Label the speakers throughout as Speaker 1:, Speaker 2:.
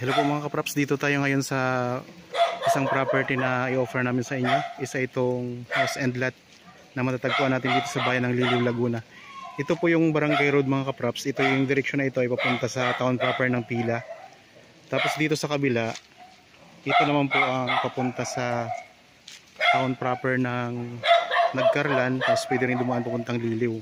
Speaker 1: Hello po mga kapraps, dito tayo ngayon sa isang property na i-offer namin sa inyo. Isa itong house and lot na matatagpuan natin dito sa bayan ng Liliw, Laguna. Ito po yung Barangay Road mga kapraps. Ito yung direksyon na ito ay papunta sa town proper ng Pila. Tapos dito sa kabila, ito naman po ang papunta sa town proper ng Nagcarlan. Tapos pwede rin dumaan papuntang Liliw.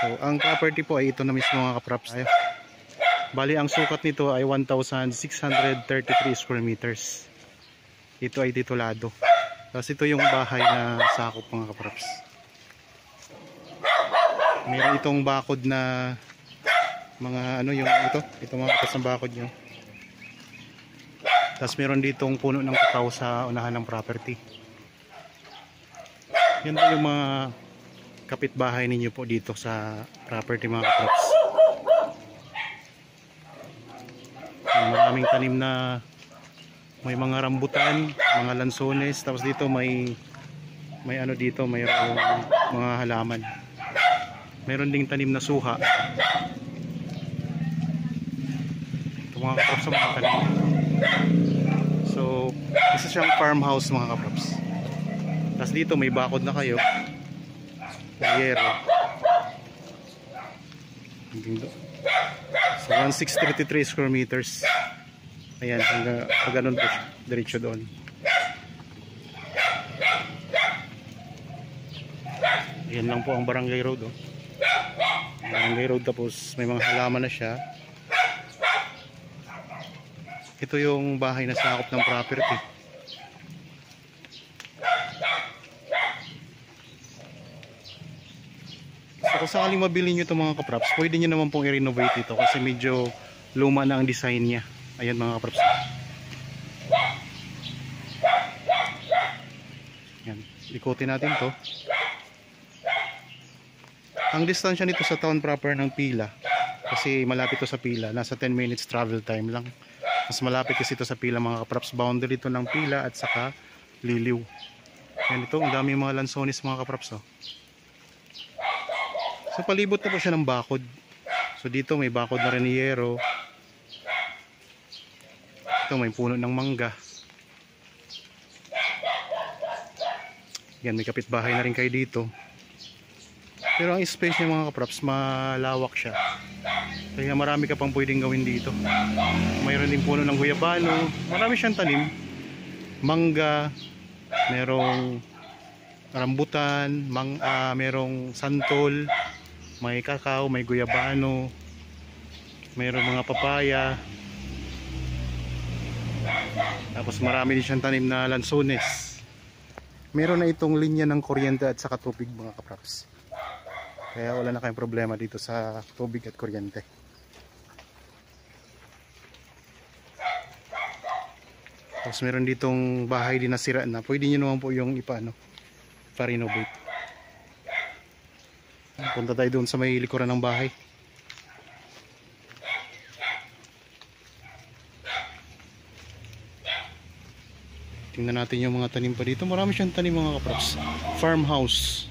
Speaker 1: So ang property po ay ito na mismo mga kapraps. Bali ang sukat nito ay 1,633 square meters. Ito ay titulado. Tapos ito yung bahay na sakop mga kapraps. Meron itong bakod na mga ano yung ito mga kapraps ng bakod nyo. Tapos meron ditong puno ng kakao sa unahan ng property. Yan po yung mga kapitbahay ninyo po dito sa property mga kapraps. Maraming tanim na may mga rambutan, mga lansones, tapos dito may ano dito, mayroong mga halaman. Mayroon ding tanim na suha. Ito mga kapraps sa mga tanim. So, isa siyang farmhouse mga kapraps. Tapos dito may bakod na kayo. Yero. So 1,633 square meters. Ayan, hanggang ganun po siya, diretso doon. Ayan lang po ang Barangay Road, oh. Barangay Road, tapos may mga halaman na siya. Ito yung bahay na sakop ng property. So kung sakaling mabili nyo ito mga kapraps, pwede nyo naman pong i-renovate ito kasi medyo luma na ang design niya. Ayan mga kapraps. Ayan, ikutin natin to. Ang distansya nito sa town proper ng Pila, kasi malapit to sa Pila, nasa 10 minutes travel time lang. Mas malapit kasi ito sa Pila mga kapraps, boundary ito ng Pila at saka Liliw. Ayan ito, ang daming mga lansones mga kapraps, oh. So palibot na po siya ng bakod. So dito may bakod na rin ni yero. Ito may puno ng mangga. Yan, may kapitbahay na rin kayo dito. Pero ang space niya mga kapraps, malawak siya. Kaya marami ka pang pwedeng gawin dito. Mayroon din puno ng guyabano. Marami siyang tanim. Mangga, merong rambutan, merong santol, may kakao, may guyabano, mayroong mga papaya. Tapos marami din siyang tanim na lansones. Meron na itong linya ng kuryente at saka tubig mga kapraps. Kaya wala na kayong problema dito sa tubig at kuryente. Tapos meron ditong bahay din na sira na. Pwede nyo naman po yung pa-renovate. Punta tayo doon sa may likuran ng bahay. Tingnan natin yung mga tanim pa dito. Marami siyang tanim mga kapraps. Farmhouse.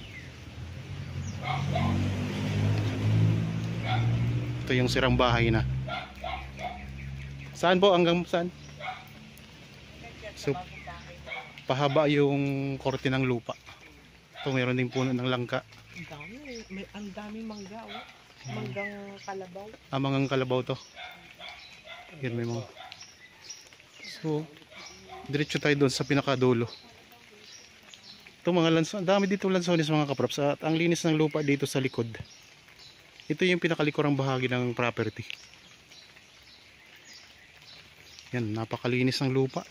Speaker 1: Ito yung sirang bahay na. Saan po? Hanggang saan? So, pahaba yung korte ng lupa. Ito mayroon ding puno ng langka.
Speaker 2: Ang daming mangga, oh. Manggang kalabaw.
Speaker 1: Mangang kalabaw to. Yan may mga. So, diretso tayo doon sa pinakadulo. Ito mga lansones, dami dito lansones mga kapraps. At ang linis ng lupa dito sa likod. Ito yung pinakalikurang bahagi ng property. Yan, napakalinis ng lupa.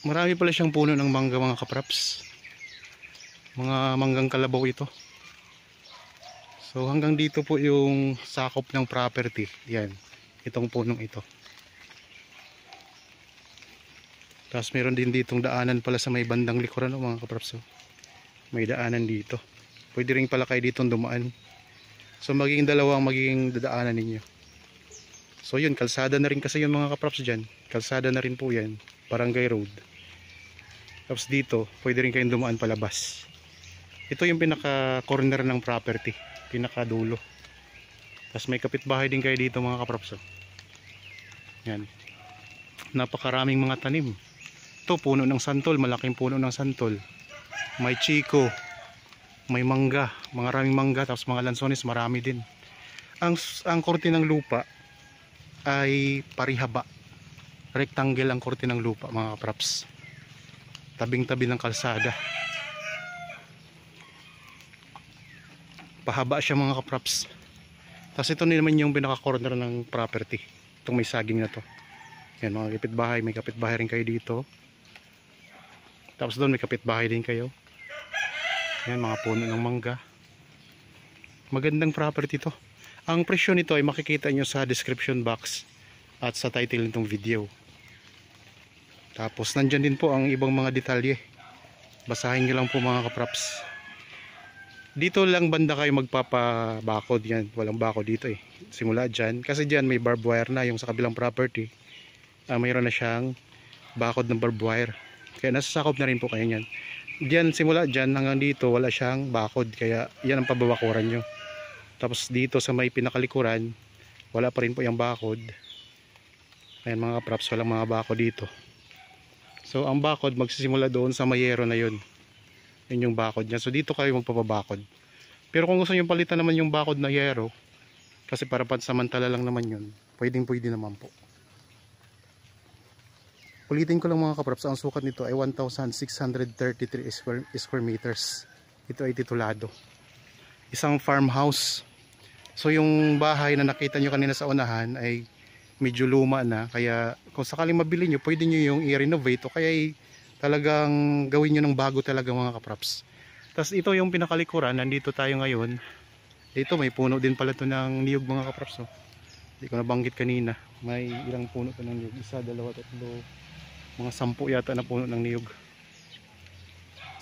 Speaker 1: Marami pala siyang puno ng mangga mga kapraps. Mga manggang kalabaw ito. So hanggang dito po yung sakop ng property. Yan, itong punong ito. Tapos meron din ditong daanan pala sa may bandang likuran mga kapraps. May daanan dito. Pwede rin pala kayo ditong dumaan. So magiging dalawa ang magiging dadaanan ninyo. So yun, kalsada na rin kasi yung mga kapraps dyan. Kalsada na rin po yan. Barangay Road. Tapos dito, pwede rin kayong dumaan palabas. Ito yung pinaka corner ng property, pinaka dulo. Tapos may kapitbahay din kayo dito mga kaprops. Yan. Napakaraming mga tanim. Ito puno ng santol, malaking puno ng santol. May chiko, may mangga, maraming mangga, tapos mga lansones marami din. Ang korte ng lupa ay parihaba. Rectangle ang korte ng lupa mga kaprops. Tabing-tabi ng kalsada. Pahaba siya mga kaprops. Tapos ito naman yung pinaka-corner ng property. Itong may saging na to. Yan mga kapitbahay, may kapitbahay rin kayo dito. Tapos doon may kapitbahay din kayo. Yan mga puno ng mangga. Magandang property to. Ang presyo nito ay makikita nyo sa description box at sa title nitong video. Tapos nandyan din po ang ibang mga detalye. Basahin nyo lang po mga kaprops. Dito lang banda kayo magpapabakod yan. Walang bakod dito eh. Simula dyan. Kasi dyan may barbed wire na. Yung sa kabilang property, mayroon na siyang bakod ng barbed wire. Kaya nasasakop na rin po kayo yan. Dyan, simula dyan hanggang dito, wala siyang bakod. Kaya yan ang pababakuran nyo. Tapos dito sa may pinakalikuran, wala pa rin po yung bakod. Ayan mga props, walang mga bakod dito. So ang bakod magsisimula doon sa mayero na yun. Yun yung bakod niya. So dito kayo magpapabakod. Pero kung gusto nyo palitan naman yung bakod na yero, kasi para pansamantala lang naman yun, pwede naman po. Ulitin ko lang mga kaprops, ang sukat nito ay 1,633 square meters. Ito ay titulado. Isang farmhouse. So yung bahay na nakita nyo kanina sa unahan ay medyo luma na. Kaya kung sakaling mabili nyo, pwede nyo yung i-renovate o kaya talagang gawin nyo ng bago talaga mga kaprops. Tapos ito yung pinakalikuran, nandito tayo ngayon. Dito may puno din pala ito ng niyog mga kaprops. Hindi ko nabanggit kanina. May ilang puno ito ng niyog. 1, 2, 3, mga 10 yata na puno ng niyog.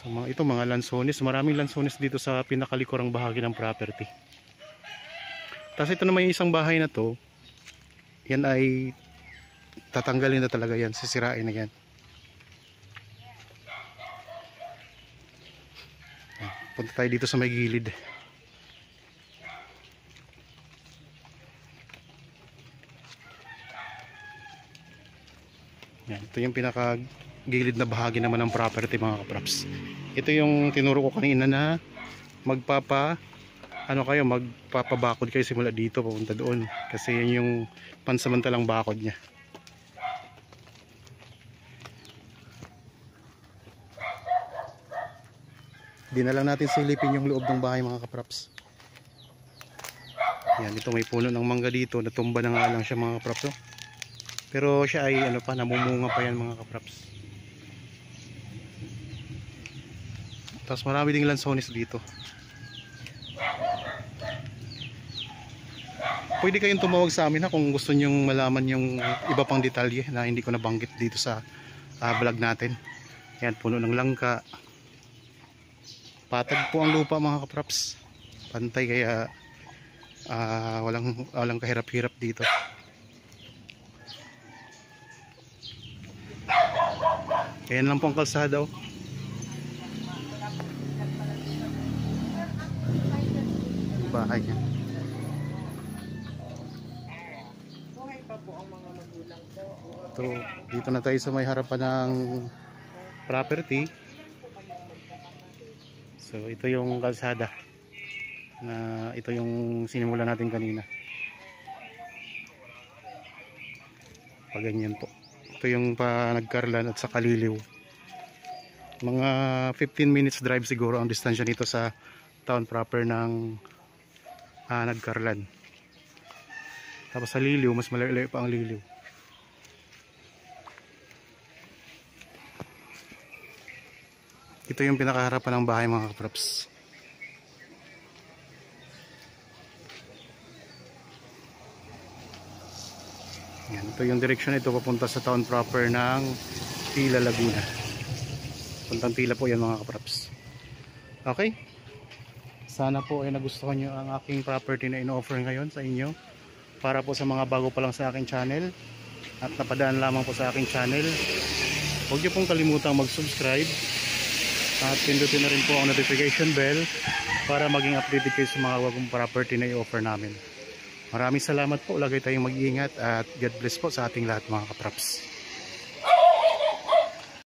Speaker 1: So ito mga lansones. Maraming lansones dito sa pinakalikurang bahagi ng property. Tapos ito naman yung isang bahay na to. Yan ay tatanggalin na talaga yan. Sisirain na yan. Punta tayo dito sa may gilid. Yan, ito yung pinaka gilid na bahagi naman ng property mga kaprops. Ito yung tinuro ko kanina na magpapabakod kayo simula dito papunta doon. Kasi yan yung pansamantalang bakod niya. Di na lang natin silipin yung loob ng bahay mga kaprops. Yan, ito may puno ng mangga dito. Natumba na nga lang siya mga kaprops. Oh. Pero siya ay namumunga pa yan mga kaprops. Tapos marami ding lansones dito. Pwede kayong tumawag sa amin kung gusto nyong malaman yung iba pang detalye na hindi ko nabanggit dito sa vlog natin. Yan, puno ng langka. Patag po ang lupa mga kaprops. Pantay kaya walang kahirap-hirap dito. Ayan lang po ang kalsada. Bahay niya. Ito, dito na tayo sa may harapan ng property. So ito yung kalsada na ito yung sinimula natin kanina. Paganyan po. Ito yung pa Nagkarlan at sa Kaliliw. Mga 15 minutes drive siguro ang distansya nito sa town proper ng Nagkarlan. Tapos sa Liliw, mas malayo pa ang Liliw. Ito yung pinakaharapan ng bahay mga kaprops. Yan, ito yung direksyon ito papunta sa town proper ng Tila, Laguna. Puntang Tila po yan mga kaprops. Okay? Sana po ay nagustuhan nyo ang aking property na in-offer ngayon sa inyo. Para po sa mga bago pa lang sa aking channel at napadaan lamang po sa aking channel, huwag nyo pong kalimutang mag-subscribe At pindutin na rin po ang notification bell para maging updated kayo sa mga bagong property na i-offer namin. Maraming salamat po. Lagay tayong mag-iingat at God bless po sa ating lahat mga kapraps.